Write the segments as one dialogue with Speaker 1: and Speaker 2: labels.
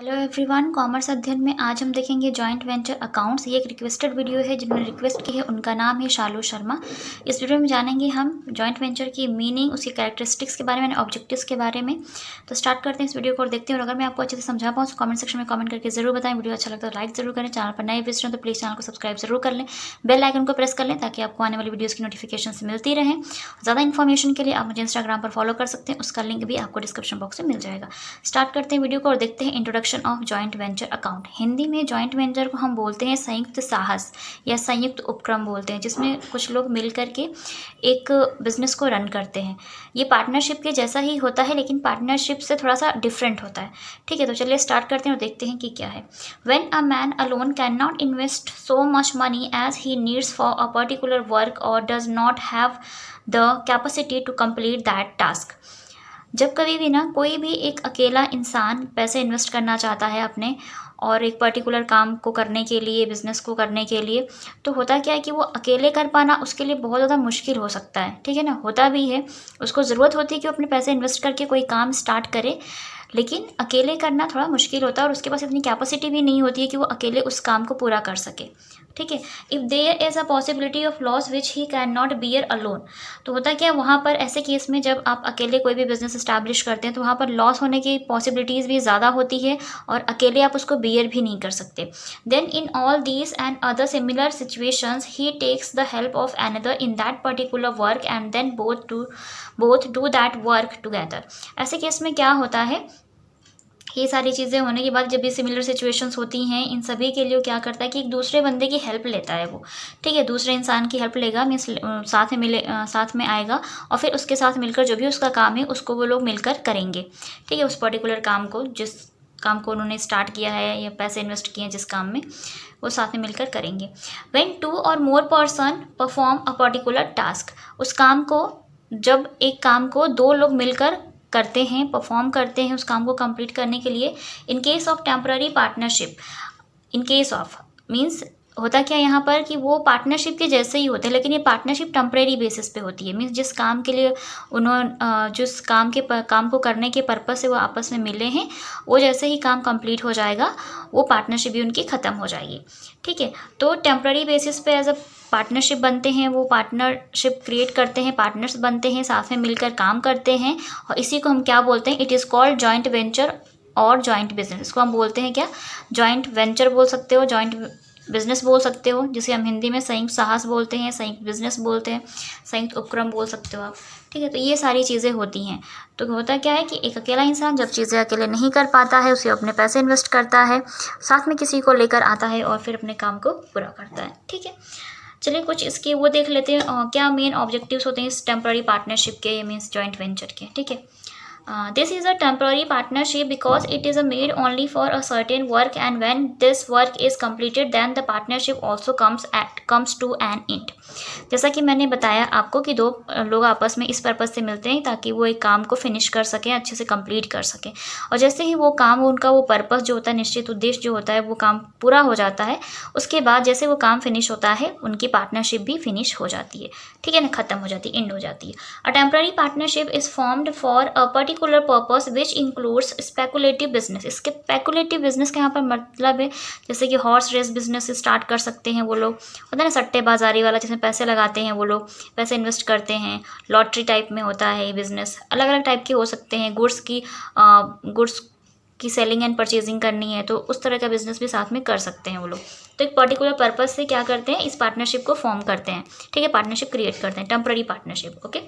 Speaker 1: Hello everyone, commerce अध्ययन में आज हम देखेंगे जॉइंट वेंचर अकाउंट्स। ये एक रिक्वेस्टेड वीडियो है, जिन्होंने रिक्वेस्ट की है उनका नाम है शालू शर्मा। इस वीडियो में जानेंगे हम जॉइंट वेंचर की मीनिंग, उसकी कैरेक्टरिस्टिक्स के बारे में, ऑब्जेक्टिव्स के बारे में। तो स्टार्ट करते हैं इस वीडियो को और देखते हैं। और अगर मैं आपको अच्छे से समझा पाऊँ तो कमेंट सेक्शन में कमेंट करके जरूर बताएं। वीडियो अच्छा लगता है तो लाइक जरूर करें। चैनल पर नए विजिटर तो प्लीज़ चैनल को सब्सक्राइब जरूर कर लें, बेल आइकन को प्रेस कर लें ताकि आपको आने वाली वीडियोज़ की नोटिफिकेशन मिलती रहें। ज़्यादा इन्फॉर्मेशन के लिए आप मुझे इंस्टाग्राम पर फॉलो कर सकते हैं, उसका लिंक भी आपको डिस्क्रिप्शन बॉक्स में मिल जाएगा। स्टार्ट करते हैं वीडियो को और देखते हैं introduction of joint venture account. Hindi में जॉइंट वेंचर को हम बोलते हैं संयुक्त साहस या संयुक्त उपक्रम बोलते हैं, जिसमें कुछ लोग मिल करके एक बिजनेस को रन करते हैं। ये पार्टनरशिप के जैसा ही होता है, लेकिन पार्टनरशिप से थोड़ा सा डिफरेंट होता है। ठीक है, तो चलिए स्टार्ट करते हैं और देखते हैं कि क्या है। When a man alone can not invest so much money as he needs for a particular work और does not have the capacity to complete that task. जब कभी भी ना कोई भी एक अकेला इंसान पैसे इन्वेस्ट करना चाहता है अपने और एक पर्टिकुलर काम को करने के लिए, बिज़नेस को करने के लिए, तो होता क्या है कि वो अकेले कर पाना उसके लिए बहुत ज़्यादा मुश्किल हो सकता है। ठीक है ना, होता भी है, उसको ज़रूरत होती है कि वो अपने पैसे इन्वेस्ट करके कोई काम स्टार्ट करे, लेकिन अकेले करना थोड़ा मुश्किल होता है और उसके पास इतनी कैपेसिटी भी नहीं होती है कि वो अकेले उस काम को पूरा कर सके। ठीक है, if there is a possibility of loss which he can not bear alone. तो होता क्या है वहाँ पर, ऐसे केस में जब आप अकेले कोई भी बिजनेस इस्टेब्लिश करते हैं तो वहाँ पर लॉस होने की पॉसिबिलिटीज़ भी ज़्यादा होती है और अकेले आप उसको बियर भी नहीं कर सकते। Then in all these and other similar situations he takes the help of another in that particular work and then both do that work together. ऐसे केस में क्या होता है, ये सारी चीज़ें होने के बाद जब ये सिमिलर सिचुएशंस होती हैं, इन सभी के लिए क्या करता है कि एक दूसरे बंदे की हेल्प लेता है वो। ठीक है, दूसरे इंसान की हेल्प लेगा, मीन्स साथ में आएगा और फिर उसके साथ मिलकर जो भी उसका काम है उसको वो लोग मिलकर करेंगे। ठीक है, उस पर्टिकुलर काम को, जिस काम को उन्होंने स्टार्ट किया है या पैसे इन्वेस्ट किए हैं जिस काम में, वो साथ में मिलकर करेंगे। व्हेन टू और more person perform a particular task, उस काम को, जब एक काम को दो लोग मिलकर करते हैं, परफॉर्म करते हैं उस काम को कंप्लीट करने के लिए, in case of temporary partnership, in case of means होता क्या यहाँ पर कि वो पार्टनरशिप के जैसे ही होते हैं, लेकिन ये पार्टनरशिप टेम्परेरी बेसिस पे होती है। मीन्स जिस काम के लिए उन्होंने, जिस काम को करने के पर्पस से वो आपस में मिले हैं, वो जैसे ही काम कंप्लीट हो जाएगा वो पार्टनरशिप भी उनकी ख़त्म हो जाएगी। ठीक है, तो टेम्पररी बेसिस पे एज अ पार्टनरशिप बनते हैं, वो पार्टनरशिप क्रिएट करते हैं, पार्टनर्स बनते हैं, साथ में मिलकर काम करते हैं, और इसी को हम क्या बोलते हैं, it is called joint venture और जॉइंट बिजनेस। इसको हम बोलते हैं क्या, जॉइंट वेंचर बोल सकते हो, जॉइंट बिजनेस बोल सकते हो, जिसे हम हिंदी में संयुक्त साहस बोलते हैं, संयुक्त बिजनेस बोलते हैं, संयुक्त उपक्रम बोल सकते हो आप। ठीक है, तो ये सारी चीज़ें होती हैं। तो होता क्या है कि एक अकेला इंसान जब चीज़ें अकेले नहीं कर पाता है, उसे अपने पैसे इन्वेस्ट करता है, साथ में किसी को लेकर आता है और फिर अपने काम को पूरा करता है। ठीक है, चलिए कुछ इसके वो देख लेते हैं, क्या मेन ऑब्जेक्टिव्स होते हैं इस टेम्पररी पार्टनरशिप के, मीन्स जॉइंट वेंचर के। ठीक है, this is a temporary partnership because it is made only for a certain work, and when this work is completed then the partnership also comes to an end। जैसा कि मैंने बताया आपको कि दो लोग आपस में इस पर्पज़ से मिलते हैं ताकि वो एक काम को फिनिश कर सकें, अच्छे से कंप्लीट कर सकें, और जैसे ही वो काम, उनका वो पर्पज़ जो होता है, निश्चित उद्देश्य जो होता है, वो काम पूरा हो जाता है, उसके बाद जैसे वो काम फिनिश होता है उनकी पार्टनरशिप भी फिनिश हो जाती है। ठीक है ना, ख़त्म हो जाती है, एंड हो जाती है। A temporary partnership is formed for a particular purpose which includes speculative business. इसके स्पेकुलेटिव बिजनेस का यहाँ पर मतलब है, जैसे कि हॉर्स रेस बिजनेस स्टार्ट कर सकते हैं वो लोग, होता है ना सट्टेबाजारी वाला, जिसमें पैसे लगाते हैं वो लोग, पैसे इन्वेस्ट करते हैं। लॉटरी टाइप में होता है ये बिजनेस, अलग अलग टाइप के हो सकते हैं। गुड्स की सेलिंग एंड परचेजिंग करनी है तो उस तरह का बिजनेस भी साथ में कर सकते हैं वो लोग। तो एक पर्टिकुलर पर्पज से क्या करते हैं, इस पार्टनरशिप को फॉर्म करते हैं। ठीक है, पार्टनरशिप क्रिएट करते हैं, temporary partnership. Okay,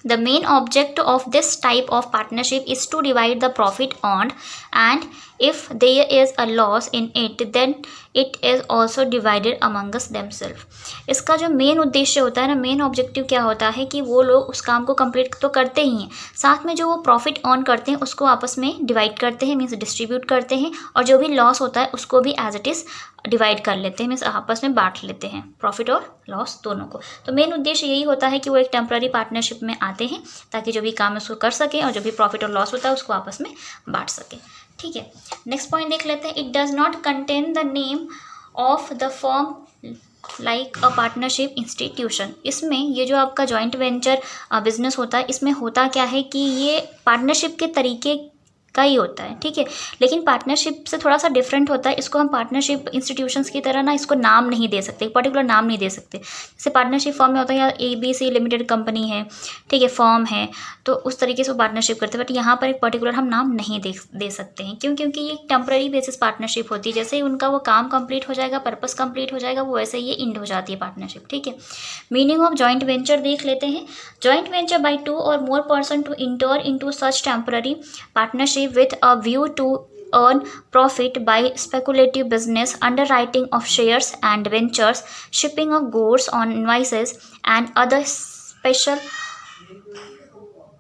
Speaker 1: the main object of this type of partnership is to divide the profit earned, and if there is a loss in it then it is also divided among us themselves। इसका जो main उद्देश्य होता है ना, main objective क्या होता है कि वो लोग उस काम को कंप्लीट तो करते ही हैं, साथ में जो वो प्रॉफिट अर्न करते हैं उसको आपस में डिवाइड करते हैं, मीन्स डिस्ट्रीब्यूट करते हैं, और जो भी लॉस होता है उसको भी एज इट इज़ डिवाइड कर लेते हैं, मीन्स आपस में बांट लेते हैं, प्रॉफिट और लॉस दोनों को। तो मेन उद्देश्य यही होता है कि वो एक टेम्पररी पार्टनरशिप में आते हैं ताकि जो भी काम है उसको कर सकें और जो भी प्रॉफिट और लॉस होता है उसको आपस में बांट सकें। ठीक है, नेक्स्ट पॉइंट देख लेते हैं। It does not contain the name of the firm like a partnership institution. इसमें ये जो आपका जॉइंट वेंचर बिजनेस होता है, इसमें होता क्या है कि ये पार्टनरशिप के तरीके का ही होता है, ठीक है। लेकिन पार्टनरशिप से थोड़ा सा डिफरेंट होता है। इसको हम पार्टनरशिप इंस्टीट्यूशंस की तरह ना इसको नाम नहीं दे सकते, पर्टिकुलर नाम नहीं दे सकते। जैसे पार्टनरशिप फॉर्म में होता है या ABC लिमिटेड कंपनी है, ठीक है, फॉर्म है, तो उस तरीके से वो पार्टनरशिप करते हैं। बट यहाँ पर एक पर्टिकुलर हम नाम नहीं दे सकते हैं। क्यों? क्योंकि ये टेम्पररी बेसिस पार्टनरशिप होती है। जैसे ही उनका वो काम कंप्लीट हो जाएगा, पर्पस कंप्लीट हो जाएगा, वो वैसे ही ये इंड हो जाती है पार्टनरशिप, ठीक है। मीनिंग ऑफ जॉइंट वेंचर देख लेते हैं। जॉइंट वेंचर बाय 2 और more person to enter into such temporary partnership with a view to earn profit by speculative business, underwriting of shares and ventures, shipping of goods on invoices, and other special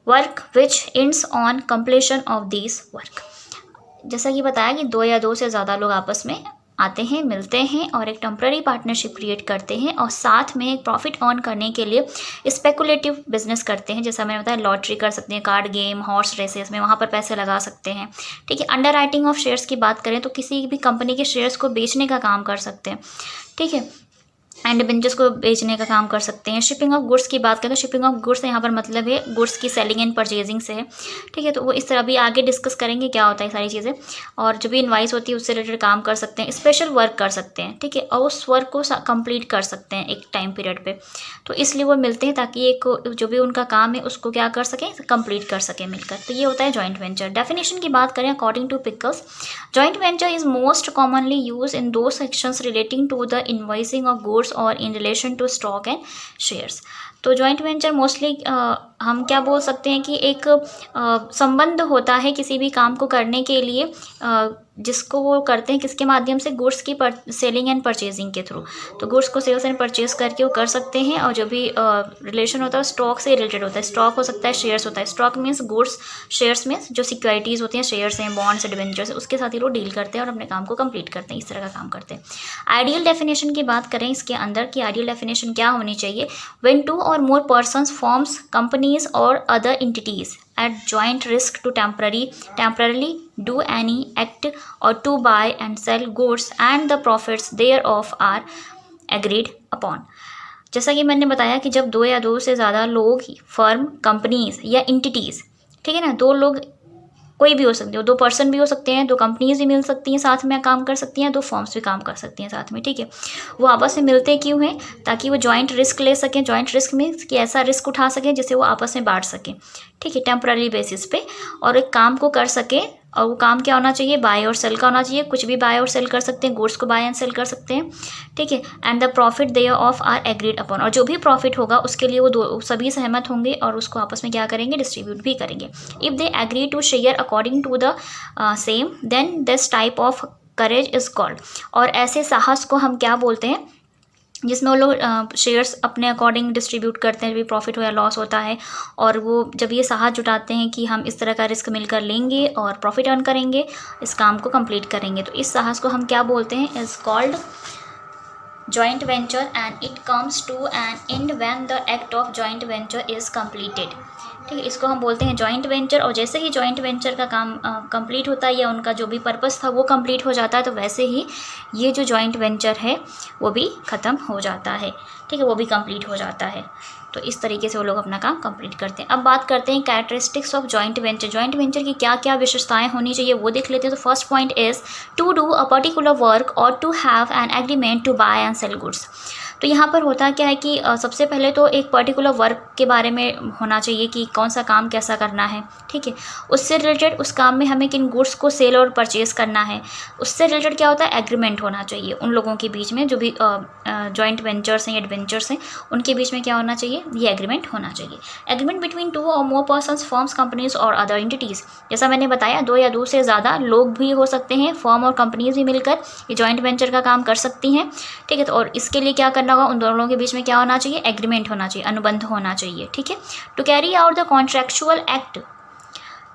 Speaker 1: work which ends on completion of these work। जैसा कि बताया कि 2 या 2 से ज़्यादा लोग आपस में आते हैं, मिलते हैं और एक टेम्पररी पार्टनरशिप क्रिएट करते हैं और साथ में एक प्रॉफिट अर्न करने के लिए स्पेकुलेटिव बिजनेस करते हैं। जैसा मैंने बताया, लॉटरी कर सकते हैं, कार्ड गेम, हॉर्स रेसेस में वहाँ पर पैसे लगा सकते हैं, ठीक है। अंडर राइटिंग ऑफ शेयर्स की बात करें तो किसी भी कंपनी के शेयर्स को बेचने का काम कर सकते हैं, ठीक है, एंड बेंचर्स को बेचने का काम कर सकते हैं। शिपिंग ऑफ गुड्स की बात करें तो शिपिंग ऑफ गुड्स यहाँ पर मतलब है गुड्स की सेलिंग एंड परचेजिंग से है, ठीक है। तो वो इस तरह भी आगे डिस्कस करेंगे क्या होता है सारी चीज़ें। और जो भी इनवाइस होती है उससे रिलेटेड काम कर सकते हैं, स्पेशल वर्क कर सकते हैं, ठीक है, और उस वर्क को कंप्लीट कर सकते हैं एक टाइम पीरियड पे। तो इसलिए वो मिलते हैं ताकि एक जो भी उनका काम है उसको क्या कर सकें, कंप्लीट कर सकें मिलकर। तो ये होता है जॉइंट वेंचर। डेफिनेशन की बात करें according to Pickles, joint venture is most commonly use in दो sections relating to the invoicing of goods और in relation to stock and shares. तो जॉइंट वेंचर मोस्टली हम क्या बोल सकते हैं कि एक संबंध होता है किसी भी काम को करने के लिए, जिसको वो करते हैं किसके माध्यम से, गुड्स की सेलिंग एंड परचेजिंग के थ्रू। तो गुड्स को सेल्स एंड परचेज करके वो कर सकते हैं और जो भी रिलेशन होता है स्टॉक से रिलेटेड होता है। स्टॉक हो सकता है, शेयर्स होता है। Stock means goods, shares means जो सिक्योरिटीज़ होती हैं, शेयर्स हैं, बॉन्ड्स, डिबेंचर्स, उसके साथ ही लोग डील करते हैं और अपने काम को कंप्लीट करते हैं, इस तरह का काम करते हैं। आइडियल डेफिनेशन की बात करें इसके अंदर की आइडियल डेफिनेशन क्या होनी चाहिए, व्हेन 2 और मोर पर्सन्स फॉर्म्स कंपनीज और other entities at joint risk to temporarily do any act or to buy and sell goods and the profits thereof are agreed upon। जैसा कि मैंने बताया कि जब 2 या 2 से ज़्यादा लोग, फर्म, कंपनीज या इंटिटीज़, ठीक है ना, 2 लोग कोई भी हो सकते हो, 2 पर्सन भी हो सकते हैं, 2 कंपनीज भी मिल सकती हैं, साथ में काम कर सकती हैं, 2 फर्म्स भी काम कर सकती हैं साथ में, ठीक है। वो आपस में मिलते क्यों हैं, ताकि वो जॉइंट रिस्क ले सकें। जॉइंट रिस्क में कि ऐसा रिस्क उठा सकें जिसे वो आपस में बांट सकें, ठीक है, टेम्पररी बेसिस पे, और एक काम को कर सकें। और वो काम क्या होना चाहिए, बाय और सेल का होना चाहिए। कुछ भी बाय और सेल कर सकते हैं, गुड्स को बाय एंड सेल कर सकते हैं, ठीक है। And the profit thereof are agreed upon, और जो भी प्रॉफिट होगा उसके लिए वो सभी सहमत होंगे और उसको आपस में क्या करेंगे, डिस्ट्रीब्यूट भी करेंगे। If they agree to share according to the same then this type of courage is called. और ऐसे साहस को हम क्या बोलते हैं, जिसमें वो लोग शेयर्स अपने अकॉर्डिंग डिस्ट्रीब्यूट करते हैं, भी प्रॉफिट हो या लॉस होता है, और वो जब ये साहस जुटाते हैं कि हम इस तरह का रिस्क मिलकर लेंगे और प्रॉफिट अर्न करेंगे, इस काम को कंप्लीट करेंगे, तो इस साहस को हम क्या बोलते हैं, is called joint venture and it comes to an end when the act of joint venture is completed। ठीक है, इसको हम बोलते हैं जॉइंट वेंचर। और जैसे ही जॉइंट वेंचर का काम कंप्लीट होता है या उनका जो भी पर्पस था वो कंप्लीट हो जाता है, तो वैसे ही ये जो जॉइंट वेंचर है वो भी ख़त्म हो जाता है, ठीक है, वो भी कंप्लीट हो जाता है। तो इस तरीके से वो लोग अपना काम कंप्लीट करते हैं। अब बात करते हैं characteristics of joint venture. Joint venture की क्या क्या विशेषताएं होनी चाहिए वो देख लेते हैं। तो first point is to do a particular work और to have an agreement to buy and sell goods. तो यहाँ पर होता क्या है कि सबसे पहले तो एक पर्टिकुलर वर्क के बारे में होना चाहिए कि कौन सा काम कैसा करना है, ठीक है, उससे रिलेटेड उस काम में हमें किन गुड्स को सेल और परचेज़ करना है, उससे रिलेटेड क्या होता है, एग्रीमेंट होना चाहिए उन लोगों के बीच में, जो भी जॉइंट वेंचर्स हैं, एडवेंचर्स हैं, उनके बीच में क्या होना चाहिए, ये एग्रीमेंट होना चाहिए। एग्रीमेंट बिटवीन 2 और मोर पर्सन्स, फर्म्स, कंपनीज और अदर एंटिटीज़। जैसा मैंने बताया 2 या 2 से ज़्यादा लोग भी हो सकते हैं, फर्म और कंपनीज भी मिलकर ये जॉइंट वेंचर का काम कर सकती हैं, ठीक है। तो और इसके लिए क्या करना होगा, उन दोनों के बीच में क्या होना चाहिए, एग्रीमेंट होना चाहिए, अनुबंध होना चाहिए, ठीक है। To carry out the contractual act,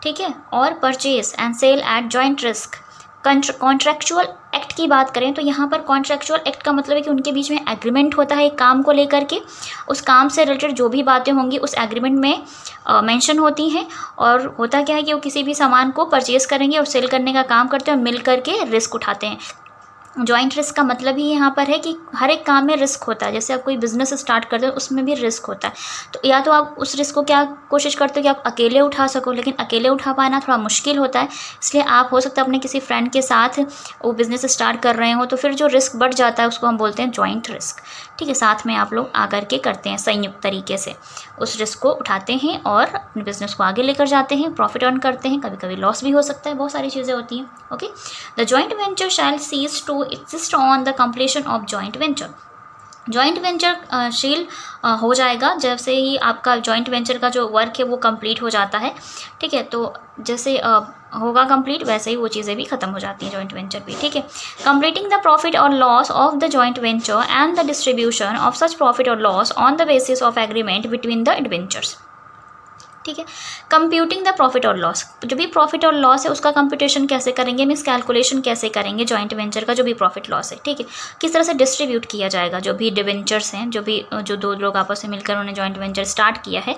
Speaker 1: ठीक है, और purchase and sale at joint risk. Contractual act की बात करें तो यहाँ पर कॉन्ट्रेक्चुअल एक्ट का मतलब है कि उनके बीच में एग्रीमेंट होता है एक काम को लेकर के, उस काम से रिलेटेड जो भी बातें होंगी उस एग्रीमेंट में मेंशन होती हैं। और होता क्या है कि वो किसी भी सामान को परचेज़ करेंगे और सेल करने का काम करते हैं और मिल करके रिस्क उठाते हैं। जॉइंट रिस्क का मतलब ही यहाँ पर है कि हर एक काम में रिस्क होता है। जैसे आप कोई बिजनेस स्टार्ट करते हो उसमें भी रिस्क होता है, तो या तो आप उस रिस्क को क्या कोशिश करते हो कि आप अकेले उठा सको, लेकिन अकेले उठा पाना थोड़ा मुश्किल होता है। इसलिए आप हो सकता है अपने किसी फ्रेंड के साथ वो बिज़नेस स्टार्ट कर रहे हो, तो फिर जो रिस्क बढ़ जाता है उसको हम बोलते हैं जॉइंट रिस्क। ठीक है, साथ में आप लोग आकर के करते हैं, संयुक्त तरीके से उस रिस्क को उठाते हैं और अपने बिजनेस को आगे लेकर जाते हैं, प्रॉफिट अर्न करते हैं। कभी कभी लॉस भी हो सकता है, बहुत सारी चीज़ें होती हैं। Okay, the joint venture shall cease to exist on the completion of joint venture. Joint venture seal हो जाएगा जैसे ही आपका जॉइंट वेंचर का जो वर्क है वो कंप्लीट हो जाता है। ठीक है, तो जैसे होगा कंप्लीट वैसे ही वो चीज़ें भी ख़त्म हो जाती हैं, जॉइंट वेंचर भी। ठीक है, कंप्लीटिंग द प्रॉफिट और loss of the joint venture and the distribution of such profit और loss on the basis of agreement between the adventures. ठीक है, कंप्यूटिंग द प्रॉफिट और लॉस, जो भी प्रॉफिट और लॉस है उसका कंप्यूटेशन कैसे करेंगे, मीन्स कैलकुलेशन कैसे करेंगे जॉइंट वेंचर का जो भी प्रॉफिट लॉस है। ठीक है, किस तरह से डिस्ट्रीब्यूट किया जाएगा, जो भी डिवेंचर्स हैं, जो दो लोग आपस में मिलकर उन्होंने जॉइंट वेंचर स्टार्ट किया है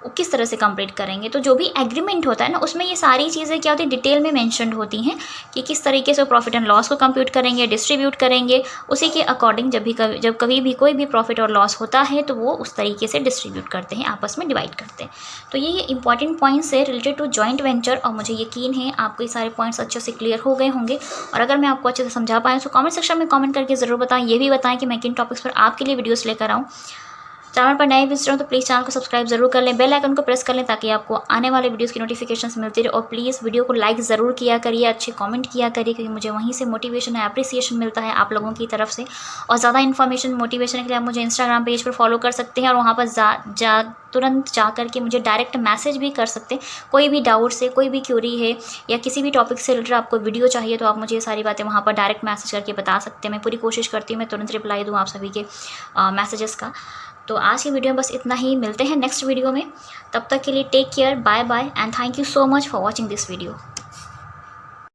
Speaker 1: वो किस तरह से कंप्लीट करेंगे। तो जो भी एग्रीमेंट होता है ना उसमें ये सारी चीज़ें क्या होती है, डिटेल में मेंशन्ड होती हैं कि किस तरीके से प्रॉफिट एंड लॉस को कंप्यूट करेंगे, डिस्ट्रीब्यूट करेंगे। उसी के अकॉर्डिंग जब कभी भी कोई भी प्रॉफिट और लॉस होता है तो वो उस तरीके से डिस्ट्रीब्यूट करते हैं, आपस में डिवाइड करते हैं। तो ये इंपॉर्टेंट पॉइंट्स है रिलेटेड टू जॉइंट वेंचर, और मुझे यकीन है आपको ये सारे पॉइंट्स अच्छे से क्लियर हो गए होंगे। और अगर मैं आपको अच्छे से समझा पाऊँ तो कमेंट सेक्शन में कमेंट करके ज़रूर बताएं, ये भी बताएं कि मैं किन टॉपिक्स पर आपके लिए वीडियोस लेकर आऊँ। चैनल पर नए विजिटर हो तो प्लीज़ चैनल को सब्सक्राइब जरूर कर लें, बेल आइकन को प्रेस कर लें ताकि आपको आने वाले वीडियोस की नोटिफिकेशंस मिलती रहे। और प्लीज़ वीडियो को लाइक ज़रूर किया करिए, अच्छे कमेंट किया करिए, क्योंकि मुझे वहीं से मोटिवेशन है, अप्रिसिएशन मिलता है आप लोगों की तरफ से। और ज़्यादा इन्फॉर्मेशन मोटिवेशन के लिए आप मुझे इंस्टाग्राम पेज पर फॉलो कर सकते हैं और वहाँ पर तुरंत जा कर के मुझे डायरेक्ट मैसेज भी कर सकते हैं। कोई भी डाउट से, कोई भी क्यूरी है या किसी भी टॉपिक से रिलेटेड आपको वीडियो चाहिए तो आप मुझे ये सारी बातें वहाँ पर डायरेक्ट मैसेज करके बता सकते हैं। मैं पूरी कोशिश करती हूँ मैं तुरंत रिप्लाई दूँ आप सभी के मैसेजेस का। तो आज की वीडियो में बस इतना ही, मिलते हैं नेक्स्ट वीडियो में। तब तक के लिए take care, bye bye and thank you so much for watching this video.